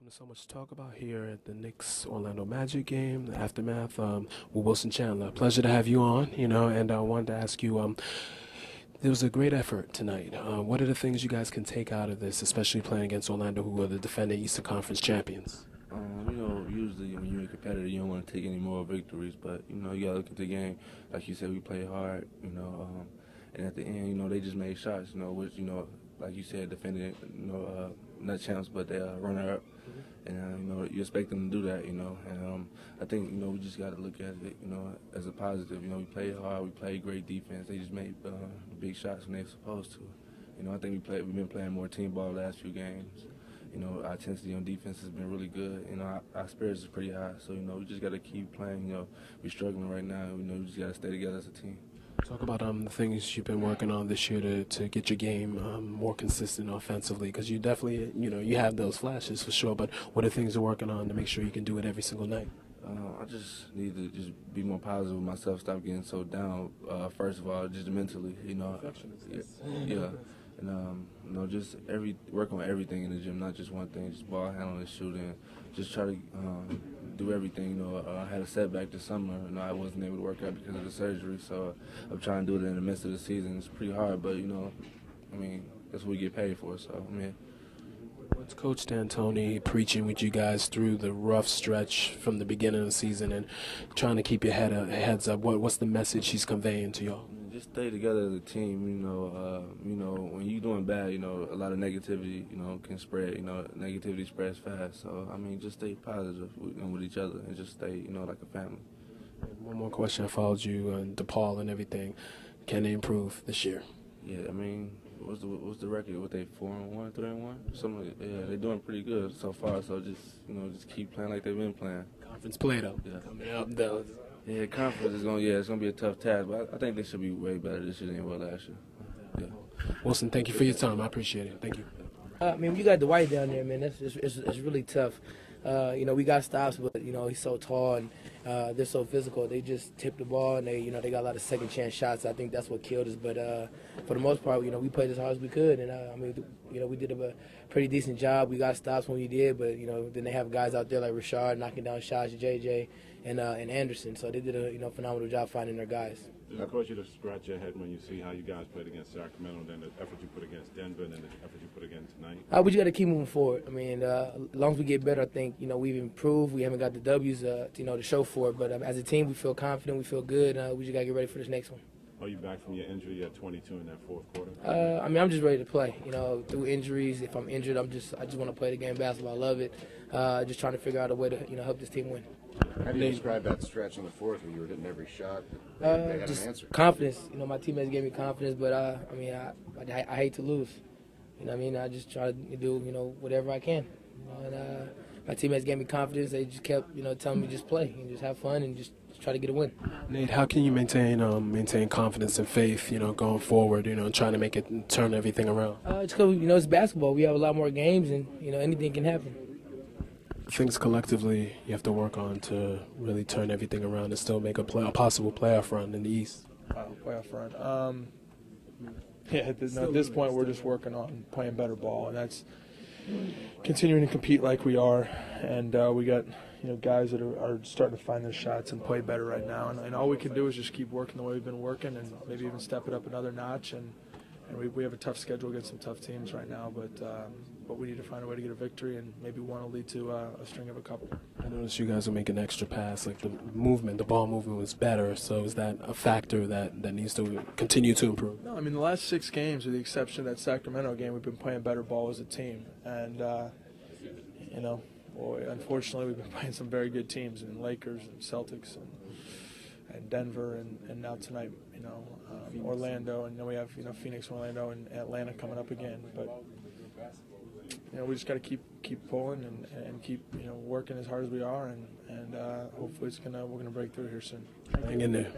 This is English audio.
Welcome to So Much to Talk About here at the Knicks-Orlando Magic game, the aftermath with Wilson Chandler. Pleasure to have you on, and I wanted to ask you, there was a great effort tonight. What are the things you guys can take out of this, especially playing against Orlando, who are the defending Eastern Conference champions? Usually when you're a competitor, you don't want to take any more victories, but, you got to look at the game. Like you said, we played hard, and at the end, they just made shots, which, like you said, defending, not champs, but they runner-up. And, you expect them to do that, and I think, we just got to look at it, as a positive. We played hard, we played great defense. They just made big shots when they were supposed to. I think we've been playing more team ball the last few games. Our intensity on defense has been really good. Our spirits is pretty high. So, we just got to keep playing. We're struggling right now. We just got to stay together as a team. Talk about the things you've been working on this year to get your game more consistent offensively, because you definitely, you have those flashes for sure, but what are things you're working on to make sure you can do it every single night? I just need to just be more positive with myself, stop getting so down, first of all, just mentally, Yeah. And, just work on everything in the gym, not just one thing, just ball handling, shooting, just try to do everything. I had a setback this summer, I wasn't able to work out because of the surgery, so I'm trying to do it in the midst of the season. It's pretty hard, but, that's what we get paid for, so, What's Coach D'Antoni preaching with you guys through the rough stretch from the beginning of the season and trying to keep your heads up? What's the message he's conveying to y'all? Just stay together as a team. When you're doing bad, a lot of negativity, can spread. Negativity spreads fast. So just stay positive with each other and just stay, like a family. One more question. I followed you and DePaul and everything. Can they improve this year? Yeah, what's the record? What they 4-1, 3-1? Something. Yeah, they're doing pretty good so far. So just keep playing like they've been playing. Conference play though. Yeah. Coming up though. Yeah, conference is it's gonna be a tough task, but I think they should be way better this year than they were last year. Yeah. Wilson, thank you for your time. I appreciate it. Thank you. You got Dwight down there, man. It's really tough. We got stops, but he's so tall and they're so physical. They just tip the ball and they got a lot of second chance shots. I think that's what killed us. But for the most part, we played as hard as we could, and we did a pretty decent job. We got stops when we did, but then they have guys out there like Rashard knocking down shots, JJ, and Anderson. So they did a phenomenal job finding their guys. Does it cause you to scratch your head when you see how you guys played against Sacramento, and then the effort you put against Denver, and then the effort you put again tonight? We just got to keep moving forward. As long as we get better, I think we've improved. We haven't got the W's, to show for it. But as a team, we feel confident. We feel good. We just got to get ready for this next one. Are you back from your injury? You had 22 in that fourth quarter. I'm just ready to play. Through injuries, if I'm injured, I just want to play the game of basketball. I love it. Just trying to figure out a way to help this team win. How do you describe that stretch in the fourth where you were hitting every shot? They had Just an answer. Confidence. My teammates gave me confidence, but I hate to lose. I just try to do whatever I can. My teammates gave me confidence. They just kept telling me just play and just have fun and just try to get a win. Nate, how can you maintain confidence and faith, going forward, and trying to make it turn everything around? It's because it's basketball. We have a lot more games, and anything can happen. Things collectively you have to work on to really turn everything around and still make a possible playoff run in the East. Playoff run. At this point, we're just working on playing better ball, and that's continuing to compete like we are. And we got guys that are starting to find their shots and play better right now. And all we can do is just keep working the way we've been working, and maybe even step it up another notch. And we have a tough schedule against some tough teams right now, but we need to find a way to get a victory, and maybe one will lead to a string of a couple. I noticed you guys will make an extra pass, like the ball movement was better, so is that a factor that needs to continue to improve? No, the last 6 games, with the exception of that Sacramento game, we've been playing better ball as a team, and unfortunately we've been playing some very good teams, and Lakers and Celtics and Denver, and now tonight, Orlando, and then we have Phoenix, Orlando, and Atlanta coming up again. But we just got to keep pulling and keep working as hard as we are, and hopefully we're gonna break through here soon. Hang in there.